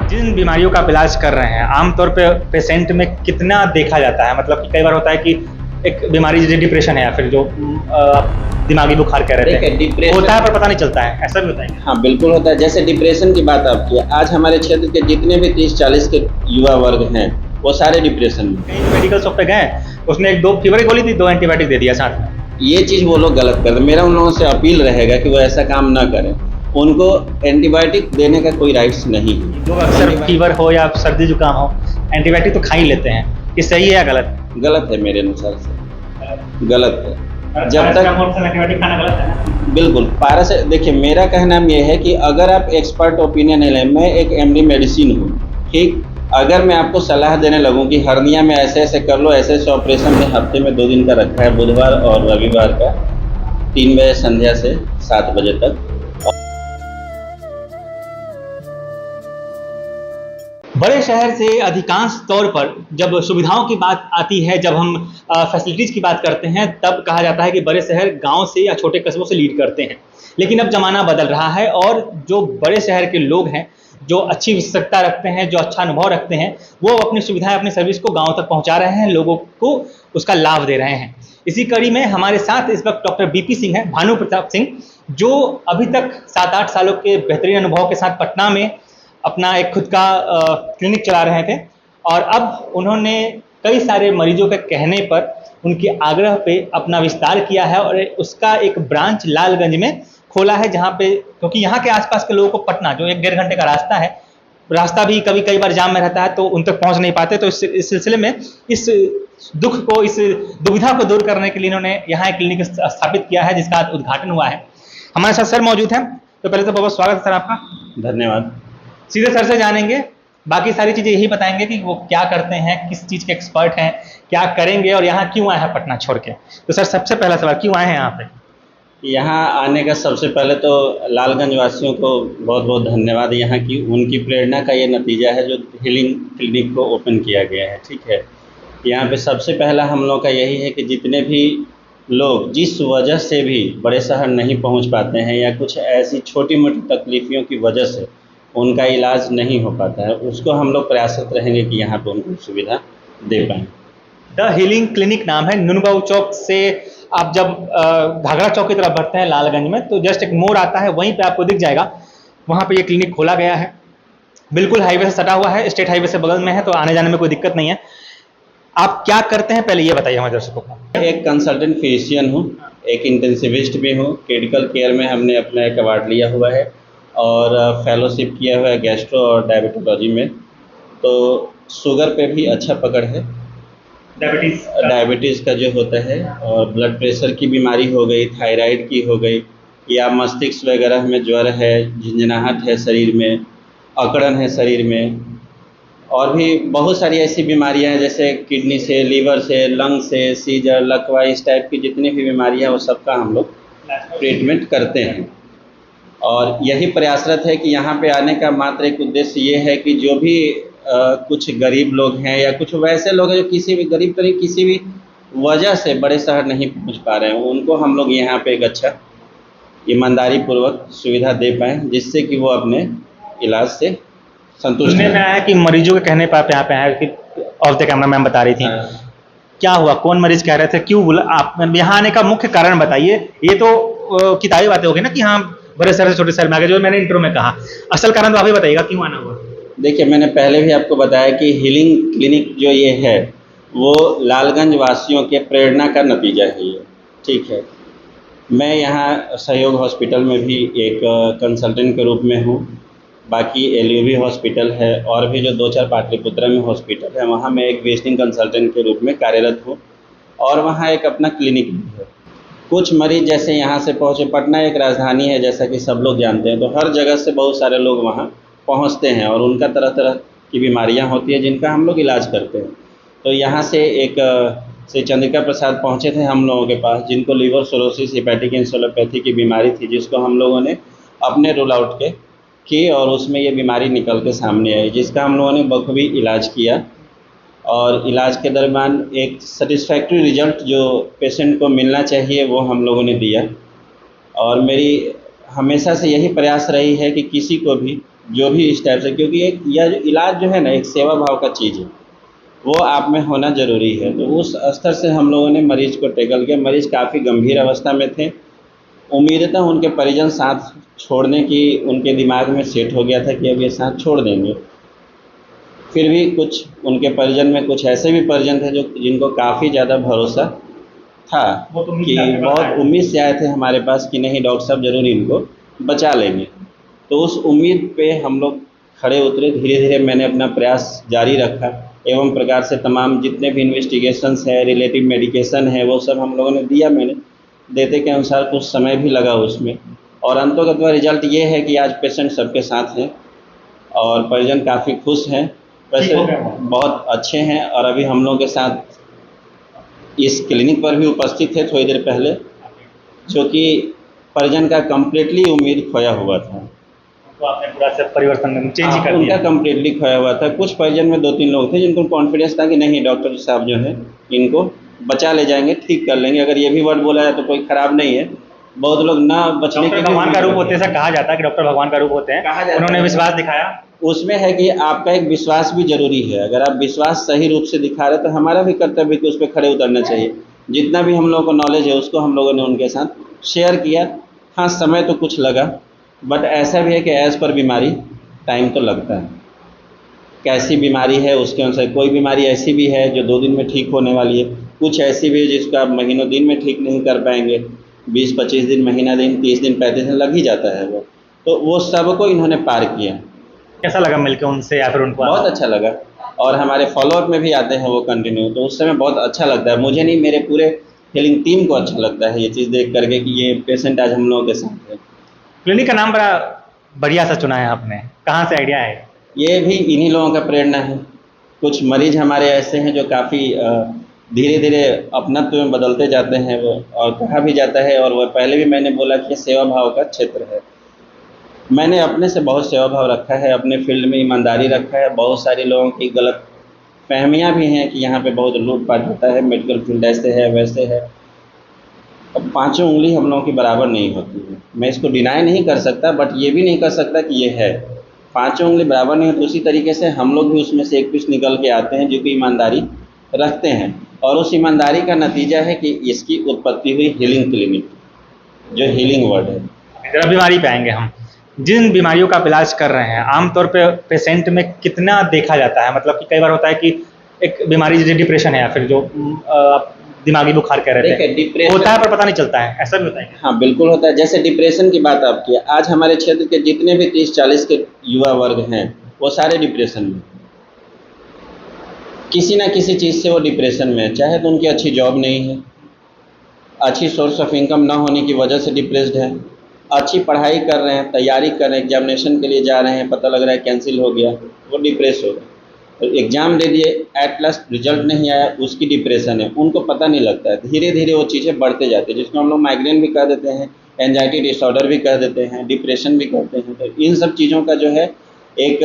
जिन बीमारियों का आप इलाज कर रहे हैं आमतौर पे पेशेंट में कितना देखा जाता है? मतलब कि कई बार होता है कि एक बीमारी जैसे डिप्रेशन है या फिर जो दिमागी बुखार कह रहे देखिए थे, डिप्रेशन होता है पर पता नहीं चलता है, ऐसा भी होता है क्या? हाँ बिल्कुल होता है। जैसे डिप्रेशन की बात आप की, आज हमारे क्षेत्र के जितने भी 30-40 के युवा वर्ग हैं वो सारे डिप्रेशन में। कहीं मेडिकल शॉप पे गए, उसने एक दो फीवर की गोली दी, 2 एंटीबायोटिक दे दिया साथ में। ये चीज़ वो लोग गलत करते हैं। मेरा उन लोगों से अपील रहेगा कि वो ऐसा काम ना करें। उनको एंटीबायोटिक देने का कोई राइट्स नहीं है। लोग अक्सर फीवर हो या सर्दी जुकाम हो एंटीबायोटिक तो खा ही लेते हैं, ये सही है या गलत? गलत है मेरे अनुसार से, गलत है। जब तक एंटीबायोटिक खाना गलत है ना? बिल्कुल पारस देखिए, मेरा कहना ये है कि अगर आप एक्सपर्ट ओपिनियन नहीं लें, मैं एक एमडी मेडिसिन हूँ, ठीक। अगर मैं आपको सलाह देने लगूं कि हर्निया में ऐसे ऐसे कर लो, ऐसे ऐसे ऑपरेशन में हफ्ते में 2 दिन का रखा है, बुधवार और रविवार का 3 बजे संध्या से 7 बजे तक। बड़े शहर से अधिकांश तौर पर जब सुविधाओं की बात आती है, जब हम फैसिलिटीज़ की बात करते हैं, तब कहा जाता है कि बड़े शहर गांव से या छोटे कस्बों से लीड करते हैं। लेकिन अब ज़माना बदल रहा है और जो बड़े शहर के लोग हैं, जो अच्छी विशेषज्ञता रखते हैं, जो अच्छा अनुभव रखते हैं, वो अपनी सुविधाएं, अपनी सर्विस को गाँव तक पहुँचा रहे हैं, लोगों को उसका लाभ दे रहे हैं। इसी कड़ी में हमारे साथ इस वक्त डॉक्टर बीपी सिंह हैं, भानु प्रताप सिंह, जो अभी तक 7-8 सालों के बेहतरीन अनुभव के साथ पटना में अपना एक खुद का क्लिनिक चला रहे थे और अब उन्होंने कई सारे मरीजों के कहने पर, उनके आग्रह पे अपना विस्तार किया है और उसका एक ब्रांच लालगंज में खोला है, जहाँ पे क्योंकि यहाँ के आसपास के लोगों को पटना जो 1-1.5 घंटे का रास्ता है, रास्ता भी कई बार जाम में रहता है तो उन तक पहुँच नहीं पाते। तो इस सिलसिले में इस दुख को, इस दुविधा को दूर करने के लिए इन्होंने यहाँ एक क्लिनिक स्थापित किया है, जिसका आज उद्घाटन हुआ है। हमारे साथ सर मौजूद हैं, तो पहले तो बहुत स्वागत है सर आपका। धन्यवाद। सीधे सर से जानेंगे, बाकी सारी चीज़ें यही बताएंगे कि वो क्या करते हैं, किस चीज़ के एक्सपर्ट हैं, क्या करेंगे और यहाँ क्यों आए हैं पटना छोड़ के। तो सर सबसे पहला सवाल, क्यों आए हैं यहाँ पे? यहाँ आने का सबसे पहले तो लालगंज वासियों को बहुत बहुत धन्यवाद। यहाँ की उनकी प्रेरणा का ये नतीजा है जो हीलिंग क्लिनिक को ओपन किया गया है, ठीक है। यहाँ पे सबसे पहला हम लोग का यही है कि जितने भी लोग जिस वजह से भी बड़े शहर नहीं पहुँच पाते हैं या कुछ ऐसी छोटी मोटी तकलीफ़ों की वजह से उनका इलाज नहीं हो पाता है, उसको हम लोग प्रयासरत रहेंगे कि यहाँ पे उनको सुविधा दे पाएँ। द हीलिंग क्लिनिक नाम है। नुनबाऊ चौक से आप जब घाघरा चौक की तरफ बढ़ते हैं लालगंज में, तो जस्ट एक मोड़ आता है, वहीं पे आपको दिख जाएगा, वहाँ पे ये क्लिनिक खोला गया है। बिल्कुल हाईवे से सटा हुआ है, स्टेट हाईवे से बगल में है, तो आने जाने में कोई दिक्कत नहीं है। आप क्या करते हैं पहले ये बताइए हमारे दर्शकों को। एक कंसल्टेंट फिजिशियन हूँ, एक इंटेंसिविस्ट भी हूँ। क्रिटिकल केयर में हमने अपना एक अवार्ड लिया हुआ है और फेलोशिप किया हुआ है गैस्ट्रो और डायबिटोलॉजी में। तो शुगर पे भी अच्छा पकड़ है, डायबिटीज़ का जो होता है, और ब्लड प्रेशर की बीमारी हो गई, थायराइड की हो गई, या मस्तिष्क वगैरह में ज्वर है, झंझनाहट है शरीर में, अकड़न है शरीर में, और भी बहुत सारी ऐसी बीमारियां हैं जैसे किडनी से, लीवर से, लंग से, सीजर, लकवा, इस टाइप की जितनी भी बीमारियां वो सबका हम लोग ट्रीटमेंट करते हैं। और यही प्रयासरत है कि यहाँ पे आने का मात्र एक उद्देश्य ये है कि जो भी कुछ गरीब लोग हैं या कुछ वैसे लोग हैं जो किसी भी गरीब किसी भी वजह से बड़े शहर नहीं पहुँच पा रहे हैं, उनको हम लोग यहाँ पे एक अच्छा ईमानदारी पूर्वक सुविधा दे पाएँ, जिससे कि वो अपने इलाज से संतुष्ट सुनने में आया कि मरीजों के कहने पर आप यहाँ पे आए कि ऑफ द कैमरा मैम बता रही थी। क्या हुआ, कौन मरीज कह रहे थे, क्यों बोला? आप यहाँ आने का मुख्य कारण बताइए। ये तो किताबी बातें हो गई ना कि हाँ बड़े शहर से छोटे शहर में आ गए, जो मैंने इंट्रो में कहा, असल कारण तो आप ही बताइएगा क्यों आना हुआ। देखिए, मैंने पहले भी आपको बताया कि हीलिंग क्लिनिक जो ये है वो लालगंज वासियों के प्रेरणा का नतीजा है ये, ठीक है। मैं यहाँ सहयोग हॉस्पिटल में भी एक कंसल्टेंट के रूप में हूँ। बाकी एलयूवी हॉस्पिटल है और भी जो 2-4 पाटलिपुत्रा में हॉस्पिटल है, वहाँ मैं एक विजिटिंग कंसल्टेंट के रूप में कार्यरत हूँ और वहाँ एक अपना क्लिनिक भी है। कुछ मरीज जैसे यहाँ से पहुँचे, पटना एक राजधानी है जैसा कि सब लोग जानते हैं, तो हर जगह से बहुत सारे लोग वहाँ पहुँचते हैं और उनका तरह तरह की बीमारियाँ होती है जिनका हम लोग इलाज करते हैं। तो यहाँ से एक श्री चंद्रिका प्रसाद पहुँचे थे हम लोगों के पास, जिनको लीवर सिरोसिस, हेपेटिक इंसुलोपैथी की बीमारी थी, जिसको हम लोगों ने अपने रूल आउट की और उसमें ये बीमारी निकल के सामने आई, जिसका हम लोगों ने बखूबी इलाज किया और इलाज के दरमियान एक सेटिस्फैक्ट्री रिजल्ट जो पेशेंट को मिलना चाहिए वो हम लोगों ने दिया। और मेरी हमेशा से यही प्रयास रही है कि किसी को भी जो भी इस टाइप से, क्योंकि एक यह जो इलाज जो है ना, एक सेवा भाव का चीज़ है, वो आप में होना ज़रूरी है। तो उस स्तर से हम लोगों ने मरीज को टैकल किया। मरीज काफ़ी गंभीर अवस्था में थे। उम्मीदतः उनके परिजन साथ छोड़ने की उनके दिमाग में सेट हो गया था कि अब ये साथ छोड़ देंगे। फिर भी कुछ उनके परिजन में कुछ ऐसे भी परिजन थे जो जिनको काफ़ी ज़्यादा भरोसा था कि बहुत उम्मीद से आए थे हमारे पास कि नहीं डॉक्टर साहब ज़रूर इनको बचा लेंगे। तो उस उम्मीद पे हम लोग खड़े उतरे। धीरे धीरे मैंने अपना प्रयास जारी रखा एवं प्रकार से तमाम जितने भी इन्वेस्टिगेशंस है, रिलेटिव मेडिकेशन है, वो सब हम लोगों ने दिया। मैंने देते के अनुसार कुछ समय भी लगा उसमें, और अंततः रिजल्ट ये है कि आज पेशेंट सबके साथ हैं और परिजन काफ़ी खुश हैं। वैसे बहुत अच्छे हैं और अभी हम लोगों के साथ इस क्लिनिक पर भी उपस्थित थे थोड़ी देर पहले, क्योंकि परिजन का कम्प्लीटली उम्मीद खोया हुआ था। तो आपने पूरा सब परिवर्तन चेंज ही कर उनका दिया। कम्प्लीटली खोया हुआ था। कुछ परिजन में 2-3 लोग थे जिनको कॉन्फिडेंस था कि नहीं डॉक्टर साहब जो है इनको बचा ले जाएंगे, ठीक कर लेंगे। अगर ये भी वर्ड बोला जाए तो कोई ख़राब नहीं है। बहुत लोग ना बचने के डॉक्टर भगवान का रूप होते हैं, ऐसा कहा जाता है कि डॉक्टर भगवान का रूप होते हैं। कहा जाता उन्होंने है। विश्वास दिखाया। उसमें है कि आपका एक विश्वास भी ज़रूरी है। अगर आप विश्वास सही रूप से दिखा रहे तो हमारा भी कर्तव्य है कि उस पर खड़े उतरना चाहिए। जितना भी हम लोगों को नॉलेज है उसको हम लोगों ने उनके साथ शेयर किया। हाँ, समय तो कुछ लगा, बट ऐसा भी है कि एज़ पर बीमारी टाइम तो लगता है। कैसी बीमारी है उसके अनुसार, कोई बीमारी ऐसी भी है जो 2 दिन में ठीक होने वाली है, कुछ ऐसी भी है जिसको आप महीनों दिन में ठीक नहीं कर पाएंगे। 20-25 दिन, महीना दिन, 30 दिन, 35 दिन लग ही जाता है वो। तो वो सबको इन्होंने पार किया। कैसा लगा मिलकर उनसे या फिर उनको? बहुत अच्छा लगा। और हमारे फॉलोअप में भी आते हैं वो कंटिन्यू, तो उस समय बहुत अच्छा लगता है। मुझे नहीं, मेरे पूरे हीलिंग टीम को अच्छा लगता है ये चीज़ देख करके कि ये पेशेंट आज हम लोगों के साथ है। क्लिनिक का नाम बड़ा बढ़िया सा चुना है आपने, कहाँ से आइडिया है? ये भी इन्हीं लोगों का प्रेरणा है। कुछ मरीज हमारे ऐसे हैं जो काफ़ी धीरे धीरे अपनत्व में बदलते जाते हैं वो, और कहा भी जाता है, और वह पहले भी मैंने बोला कि सेवा भाव का क्षेत्र है। मैंने अपने से बहुत सेवा भाव रखा है, अपने फील्ड में ईमानदारी रखा है। बहुत सारे लोगों की गलत फहमियाँ भी हैं कि यहाँ पे बहुत लूटपाट होता है, मेडिकल फील्ड ऐसे है वैसे है। अब पाँचों उंगली हम लोगों की बराबर नहीं होती है। मैं इसको डिनाई नहीं कर सकता, बट ये भी नहीं कर सकता कि ये है। पाँचों उंगली बराबर नहीं होती। उसी तरीके से हम लोग भी उसमें से एक पीस निकल के आते हैं जो कि ईमानदारी रखते हैं, और उस ईमानदारी का नतीजा है कि इसकी उत्पत्ति हुई हीलिंग क्लिनिक, जो हीलिंग वर्ड है। जरा बीमारी पे आएंगे हम। जिन बीमारियों का आप इलाज कर रहे हैं, आमतौर पे पेशेंट में कितना देखा जाता है? मतलब कि कई बार होता है कि एक बीमारी जैसे डिप्रेशन है या फिर जो दिमागी बुखार कह रहे थे, डिप्रेशन होता है पर पता नहीं चलता है, ऐसा भी होता है? हाँ, बिल्कुल होता है। जैसे डिप्रेशन की बात आप किया, आज हमारे क्षेत्र के जितने भी 30-40 के युवा वर्ग हैं वो सारे डिप्रेशन में, किसी ना किसी चीज़ से वो डिप्रेशन में है। चाहे तो उनकी अच्छी जॉब नहीं है, अच्छी सोर्स ऑफ इनकम ना होने की वजह से डिप्रेस्ड है, अच्छी पढ़ाई कर रहे हैं, तैयारी कर रहे हैं, एग्जामिनेशन के लिए जा रहे हैं, पता लग रहा है कैंसिल हो गया, वो डिप्रेस हो गए। तो एग्ज़ाम दे दिए, एट लास्ट रिजल्ट नहीं आया, उसकी डिप्रेशन है, उनको पता नहीं लगता है। धीरे धीरे वो चीज़ें बढ़ते जाती हैं, जिसको हम लोग माइग्रेन भी कह देते हैं, एंजाइटी डिसऑर्डर भी कह देते हैं, डिप्रेशन भी कहते हैं। तो इन सब चीज़ों का जो है एक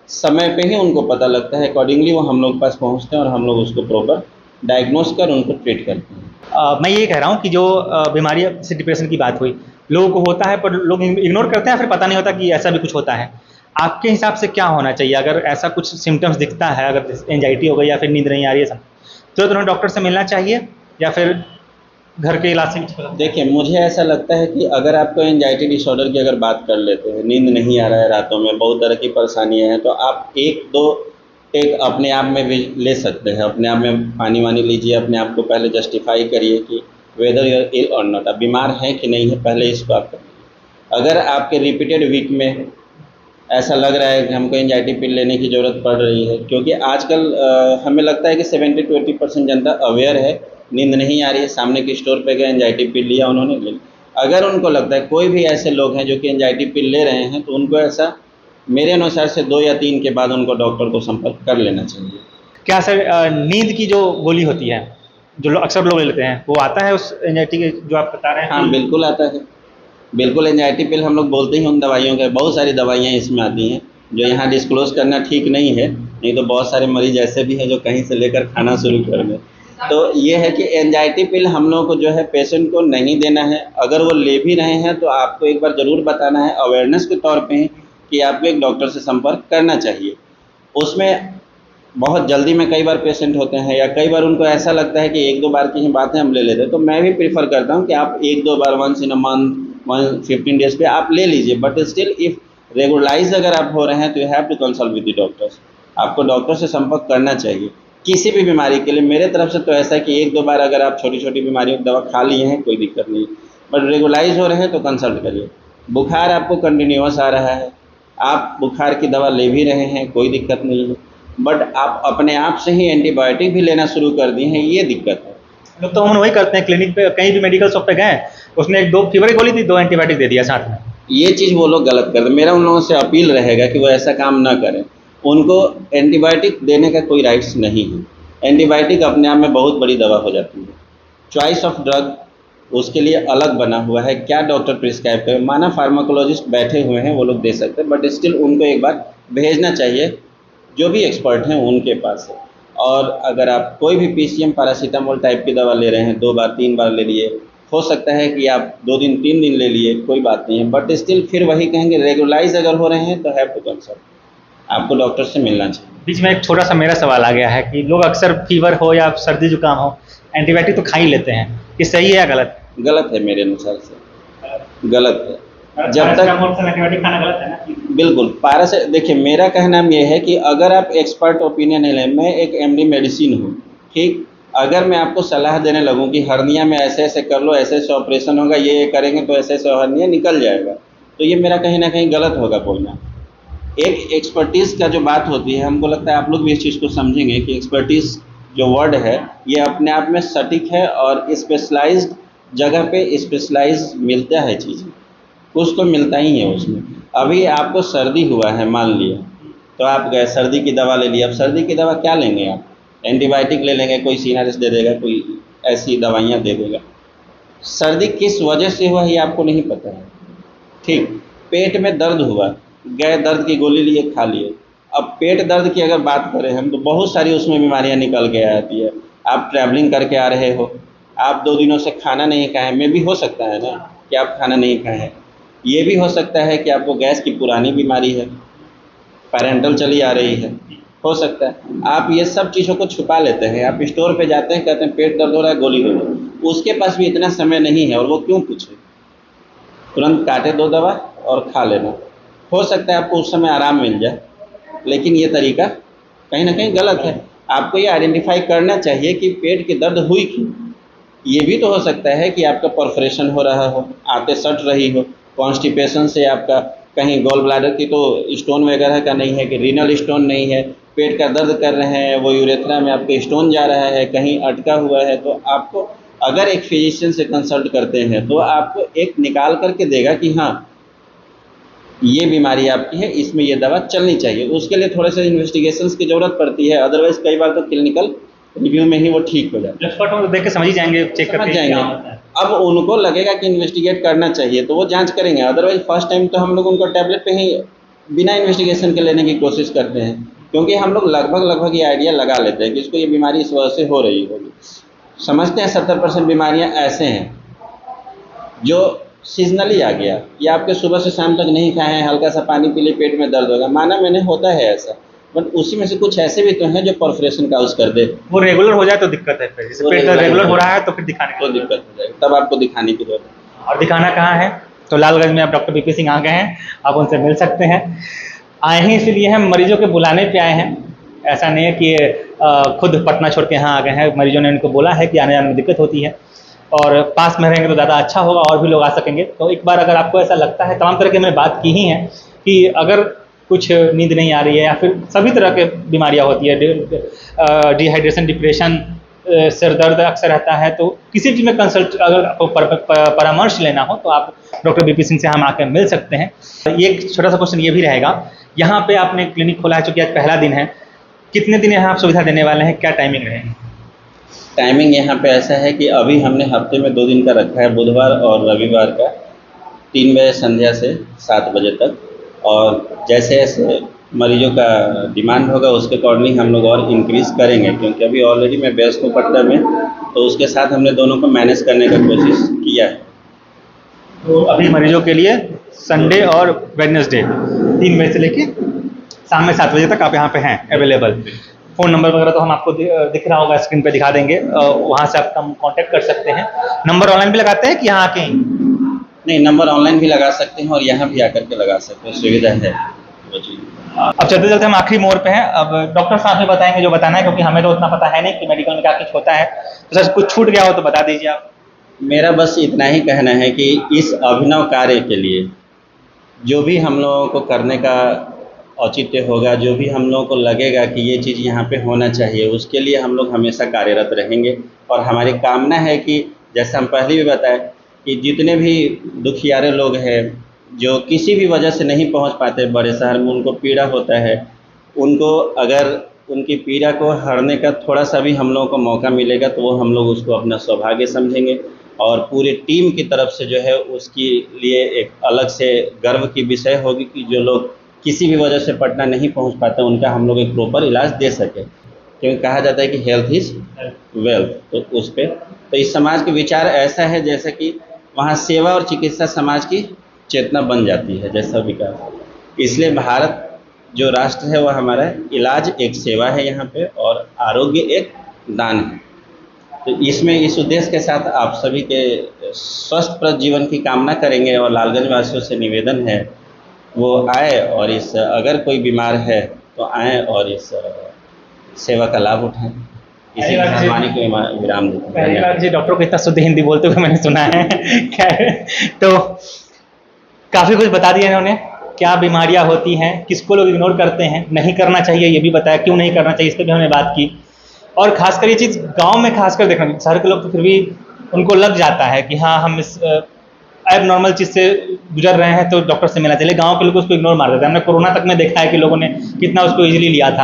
समय पे ही उनको पता लगता है, अकॉर्डिंगली वो हम लोग के पास पहुँचते हैं और हम लोग उसको प्रॉपर डायग्नोस कर उनको ट्रीट करते हैं। मैं ये कह रहा हूँ कि जो बीमारी से डिप्रेशन की बात हुई, लोगों को होता है पर लोग इग्नोर करते हैं, फिर पता नहीं होता कि ऐसा भी कुछ होता है। आपके हिसाब से क्या होना चाहिए अगर ऐसा कुछ सिम्टम्स दिखता है, अगर एंजाइटी हो गई या फिर नींद नहीं आ रही है सब, तो तुम्हें डॉक्टर से मिलना चाहिए या फिर घर के इलाज से? देखिए, मुझे ऐसा लगता है कि अगर आपको एंजाइटी डिसऑर्डर की अगर बात कर लेते हैं, नींद नहीं आ रहा है रातों में, बहुत तरह की परेशानियां हैं, तो आप 1-2 टेक अपने आप में भी ले सकते हैं। अपने आप में पानी वानी लीजिए, अपने आप को पहले जस्टिफाई करिए कि वेदर यू आर इल और नॉट, आप बीमार हैं कि नहीं है, पहले इसको आप करिए। अगर आपके रिपीटेड वीक में ऐसा लग रहा है कि हमको एंजाइटी पिल लेने की ज़रूरत पड़ रही है, क्योंकि आजकल हमें लगता है कि 70-80% जनता अवेयर है, नींद नहीं आ रही है, सामने के स्टोर पे गए, एंजाइटी पिल लिया, उन्होंने ले लिया। अगर उनको लगता है, कोई भी ऐसे लोग हैं जो कि एंजाइटी पिल ले रहे हैं, तो उनको ऐसा मेरे अनुसार से 2 या 3 के बाद उनको डॉक्टर को संपर्क कर लेना चाहिए। क्या सर नींद की जो गोली होती है जो अक्सर लोग ले लेते हैं, वो आता है उस एंजाइटी के जो आप बता रहे हैं? हाँ, बिल्कुल आता है। बिल्कुल, एंजाइटी पिल हम लोग बोलते ही उन दवाइयों के, बहुत सारी दवाइयाँ इसमें आती हैं जो यहाँ डिस्क्लोज़ करना ठीक नहीं है, नहीं तो बहुत सारे मरीज ऐसे भी हैं जो कहीं से लेकर खाना शुरू कर दें। तो ये है कि एंजाइटी पिल हम लोग को जो है पेशेंट को नहीं देना है। अगर वो ले भी रहे हैं तो आपको एक बार ज़रूर बताना है, अवेयरनेस के तौर पे ही कि आपको एक डॉक्टर से संपर्क करना चाहिए। उसमें बहुत जल्दी में कई बार पेशेंट होते हैं या कई बार उनको ऐसा लगता है कि 1-2 बार की ही बात है हम ले लेते हैं, तो मैं भी प्रीफर करता हूँ कि आप 1-2 बार, once in a month, 15 days पे आप ले लीजिए। बट स्टिल इफ़ रेगुलराइज अगर आप हो रहे हैं तो you have to consult with the doctors. आपको डॉक्टर से संपर्क करना चाहिए किसी भी बीमारी के लिए। मेरे तरफ से तो ऐसा है कि 1-2 बार अगर आप छोटी छोटी बीमारियों की दवा खा लिए हैं कोई दिक्कत नहीं, बट रेगुलराइज हो रहे हैं तो कंसल्ट करिए। बुखार आपको कंटिन्यूअस आ रहा है, आप बुखार की दवा ले भी रहे हैं, कोई दिक्कत नहीं है, बट आप अपने आप से ही एंटीबायोटिक भी लेना शुरू कर दिए हैं, ये दिक्कत है। लोग तो हम वही करते हैं, क्लिनिक पे कहीं भी मेडिकल शॉप पे गए, उसने 1-2 फीवर की गोली दी, 2 एंटीबायोटिक दे दिया साथ में। ये चीज़ वो लोग गलत करते हैं। मेरा उन लोगों से अपील रहेगा कि वो ऐसा काम ना करें। उनको एंटीबायोटिक देने का कोई राइट्स नहीं है। एंटीबायोटिक अपने आप में बहुत बड़ी दवा हो जाती है। चॉइस ऑफ ड्रग उसके लिए अलग बना हुआ है, क्या डॉक्टर प्रिस्क्राइब करे, माना फार्माकोलॉजिस्ट बैठे हुए हैं वो लोग दे सकते हैं, बट स्टिल उनको एक बार भेजना चाहिए जो भी एक्सपर्ट हैं उनके पास है। और अगर आप कोई भी पीसीएम पैरासीटामोल टाइप की दवा ले रहे हैं, 2 बार 3 बार ले लिए, हो सकता है कि आप 2 दिन 3 दिन ले लिए, कोई बात नहीं है, बट स्टिल फिर वही कहेंगे रेगुलराइज अगर हो रहे हैं तो हैव टू कंसल्ट, आपको डॉक्टर से मिलना चाहिए। बीच में एक छोटा सा मेरा सवाल आ गया है कि लोग अक्सर फीवर हो या सर्दी जुकाम हो एंटीबायोटिक तो खा ही लेते हैं, ये सही है या गलत? गलत है, मेरे अनुसार से गलत है। जब तक एंटीबायोटिक खाना गलत है ना? बिल्कुल से देखिए, मेरा कहना ये है कि अगर आप एक्सपर्ट ओपिनियन नहीं लें, मैं एक एमडी मेडिसिन हूँ, ठीक, अगर मैं आपको सलाह देने लगूं कि हर्निया में ऐसे ऐसे कर लो, ऐसे ऐसे ऑपरेशन होगा, ये करेंगे तो ऐसे ऐसे हर्निया निकल जाएगा, तो ये मेरा कहीं ना कहीं गलत होगा बोलना। एक एक्सपर्टीज़ का जो बात होती है, हमको लगता है आप लोग भी इस चीज़ को समझेंगे कि एक्सपर्टीज़ जो वर्ड है ये अपने आप में सटीक है और स्पेशलाइज्ड जगह पे स्पेशलाइज मिलता है चीज़ें, कुछ तो मिलता ही है उसमें। अभी आपको सर्दी हुआ है मान लिया, तो आप गए सर्दी की दवा ले ली, अब सर्दी की दवा क्या लेंगे आप? एंटीबायोटिक ले लेंगे, कोई सीनारिस दे देगा, कोई ऐसी दवाइयाँ दे देगा। सर्दी किस वजह से हुआ ये आपको नहीं पता है, ठीक, पेट में दर्द हुआ, गए दर्द की गोली लिए, खा लिए। अब पेट दर्द की अगर बात करें हम तो बहुत सारी उसमें बीमारियाँ निकल के आती है। आप ट्रैवलिंग करके आ रहे हो, आप 2 दिनों से खाना नहीं खाए, में भी हो सकता है ना कि आप खाना नहीं खाए हैं। ये भी हो सकता है कि आपको गैस की पुरानी बीमारी है, पैरेंटल चली आ रही है, हो सकता है। आप ये सब चीज़ों को छुपा लेते हैं, आप स्टोर पे जाते हैं, कहते हैं पेट दर्द हो रहा है, गोली दे दो, उसके पास भी इतना समय नहीं है और वो क्यों पूछे, तुरंत काटे 2 दवा और खा लेना। हो सकता है आपको उस समय आराम मिल जाए, लेकिन ये तरीका कहीं ना कहीं गलत है। आपको ये आइडेंटिफाई करना चाहिए कि पेट की दर्द हुई क्यों। ये भी तो हो सकता है कि आपका परफोरेशन हो रहा हो, आते सट रही हो, कॉन्स्टिपेशन से आपका कहीं गॉल ब्लैडर की तो स्टोन वगैरह का नहीं है कि रीनल स्टोन नहीं है, पेट का दर्द कर रहे हैं, वो यूरेथ्रा में आपके स्टोन जा रहा है, कहीं अटका हुआ है, तो आपको अगर एक फिजिशियन से कंसल्ट करते हैं तो आपको एक निकाल करके देगा कि हाँ ये बीमारी आपकी है, इसमें ये दवा चलनी चाहिए। उसके लिए थोड़े से इन्वेस्टिगेशंस की ज़रूरत पड़ती है, अदरवाइज कई बार तो क्लिनिकल रिव्यू में ही वो ठीक हो जाता है। एक्सपर्ट हो तो देख के समझ ही जाएंगे, चेक समझ करके जाएंगे। अब उनको लगेगा कि इन्वेस्टिगेट करना चाहिए तो वो जांच करेंगे, अदरवाइज फर्स्ट टाइम तो हम लोग उनको टैबलेट पे ही बिना इन्वेस्टिगेशन के लेने की कोशिश करते हैं, क्योंकि हम लोग लगभग ये आइडिया लगा लेते हैं कि इसको ये बीमारी इस वजह से हो रही होगी। समझते हैं 70% बीमारियाँ ऐसे हैं जो सीजनली आ गया, या आपके सुबह से शाम तक नहीं खाए हैं, हल्का सा पानी पी लिए पेट में दर्द होगा, माना मैंने होता है ऐसा, बट उसी में से कुछ ऐसे भी तो हैं जो परफोरेशन काउज कर दे। वो रेगुलर हो जाए तो दिक्कत है, फिर जैसे पेट रेगुलर हो रहा है तो फिर दिखाने तो दिक्कत हो जाएगी, तब आपको दिखाने की जरूरत है। और दिखाना कहाँ है? तो लालगंज में आप डॉक्टर बीपी सिंह आ गए हैं, आप उनसे मिल सकते हैं। आए हैं इसीलिए हम मरीजों के बुलाने पे आए हैं, ऐसा नहीं है कि खुद पटना छोड़ के यहाँ आ गए हैं। मरीजों ने उनको बोला है कि आने जाने में दिक्कत होती है और पास में रहेंगे तो ज़्यादा अच्छा होगा और भी लोग आ सकेंगे। तो एक बार अगर आपको ऐसा लगता है, तमाम तरह की मैंने बात की ही है कि अगर कुछ नींद नहीं आ रही है या फिर सभी तरह के बीमारियाँ होती है, डिहाइड्रेशन, डिप्रेशन, सिर दर्द अक्सर रहता है, तो किसी चीज़ में कंसल्ट अगर आपको परामर्श लेना हो तो आप डॉक्टर बीपी सिंह से हम आकर मिल सकते हैं। ये एक छोटा सा क्वेश्चन ये भी रहेगा, यहाँ पे आपने क्लिनिक खोला है, चूँकि आज पहला दिन है, कितने दिन यहाँ आप सुविधा देने वाले हैं, क्या टाइमिंग रहेगी? टाइमिंग यहाँ पे ऐसा है कि अभी हमने हफ्ते में 2 दिन का रखा है, बुधवार और रविवार का 3 बजे संध्या से 7 बजे तक, और जैसे जैसे मरीजों का डिमांड होगा उसके अकॉर्डिंग हम लोग और इंक्रीज़ करेंगे, क्योंकि अभी ऑलरेडी मैं व्यस्त हूँ पटना में, तो उसके साथ हमने दोनों को मैनेज करने का कोशिश किया है। तो अभी मरीजों के लिए संडे और वेडनेसडे 3 बजे से लेके शाम में 7 बजे तक आप यहाँ पे हैं अवेलेबल। फ़ोन नंबर वगैरह तो हम आपको दिख रहा होगा, स्क्रीन पे दिखा देंगे, वहाँ से आप कांटेक्ट कर सकते हैं। नंबर ऑनलाइन भी लगाते हैं कि यहाँ आके ही? नहीं, नंबर ऑनलाइन भी लगा सकते हैं और यहाँ भी आकर के लगा सकते हैं, सुविधा है वो चीज़। अब चलते चलते हम आखिरी मोड़ पे हैं। अब डॉक्टर साहब भी बताएंगे जो बताना है, क्योंकि हमें तो उतना पता है नहीं कि मेडिकल में क्या कुछ होता है। तो सर कुछ छूट गया हो तो बता दीजिए आप। मेरा बस इतना ही कहना है कि इस अभिनव कार्य के लिए जो भी हम लोगों को करने का औचित्य होगा, जो भी हम लोगों को लगेगा कि ये चीज़ यहाँ पे होना चाहिए, उसके लिए हम लोग हमेशा कार्यरत रहेंगे। और हमारी कामना है कि जैसा हम पहले भी बताए कि जितने भी दुखियारे लोग हैं जो किसी भी वजह से नहीं पहुँच पाते बड़े शहर में, उनको पीड़ा होता है, उनको अगर उनकी पीड़ा को हरने का थोड़ा सा भी हम लोगों को मौका मिलेगा तो वो हम लोग उसको अपना सौभाग्य समझेंगे। और पूरी टीम की तरफ से जो है उसके लिए एक अलग से गर्व की विषय होगी कि जो लोग किसी भी वजह से पटना नहीं पहुंच पाते उनका हम लोग एक प्रॉपर इलाज दे सकें, क्योंकि कहा जाता है कि हेल्थ इज़ वेल्थ। तो उस पर तो इस समाज के विचार ऐसा है जैसे कि वहाँ सेवा और चिकित्सा समाज की चेतना बन जाती है जैसा विकास। इसलिए भारत जो राष्ट्र है वह हमारा इलाज एक सेवा है यहाँ पे और आरोग्य एक दान है। तो इसमें इस उद्देश्य के साथ आप सभी के स्वस्थप्रद जीवन की कामना करेंगे और लालगंज वासियों से निवेदन है वो आए और इस अगर कोई बीमार है तो आए और इस सेवा का लाभ उठाएं। इसी मेहरबानी को विराम देते हैं। पहली बार जी डॉक्टर को इतना शुद्ध हिंदी बोलते हुए मैंने सुना है। खैर, तो काफ़ी कुछ बता दिया इन्होंने, क्या बीमारियां होती हैं, किसको लोग इग्नोर करते हैं, नहीं करना चाहिए ये भी बताया, क्यों नहीं करना चाहिए इस पर भी हमने बात की। और खासकर ये चीज़ गांव में खासकर देखना, शहर के लोग तो फिर भी उनको लग जाता है कि हाँ हम इस एब नॉर्मल चीज़ से गुजर रहे हैं तो डॉक्टर से मिलना चाहिए। गांव के लोग उसको इग्नोर मार देते हैं। हमने कोरोना तक में देखा है कि लोगों ने कितना उसको ईजिली लिया था।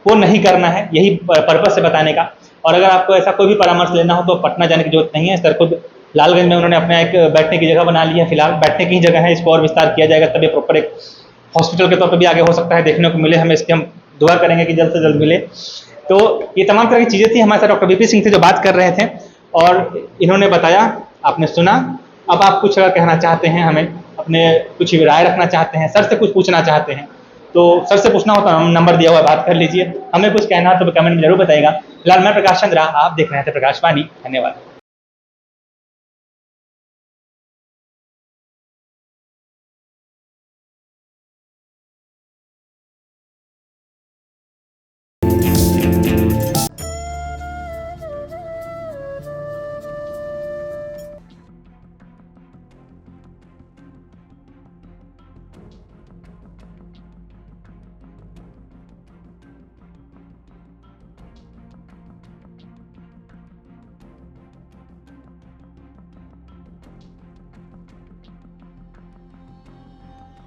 वो नहीं करना है, यही पर्पस है बताने का। और अगर आपको ऐसा कोई भी परामर्श लेना हो तो पटना जाने की जरूरत नहीं है। सर खुद लालगंज में उन्होंने अपना एक बैठने की जगह बना ली है, फिलहाल बैठने की ही जगह है, इसको और विस्तार किया जाएगा तब ये प्रॉपर एक हॉस्पिटल के तौर पर भी आगे हो सकता है, देखने को मिले हमें। इसकी हम दुआ करेंगे कि जल्द से जल्द मिले। तो ये तमाम तरह की चीज़ें थी। हमारे साथ डॉक्टर बीपी सिंह थे जो बात कर रहे थे और इन्होंने बताया, आपने सुना। अब आप कुछ अगर कहना चाहते हैं, हमें अपने कुछ राय रखना चाहते हैं, सर से कुछ पूछना चाहते हैं तो सर से पूछना होता है, नंबर दिया हुआ है, बात कर लीजिए। हमें कुछ कहना तो कमेंट में जरूर बताइएगा। फिलहाल मैं प्रकाश चंद्रा, आप देख रहे थे प्रकाशवाणी। धन्यवाद।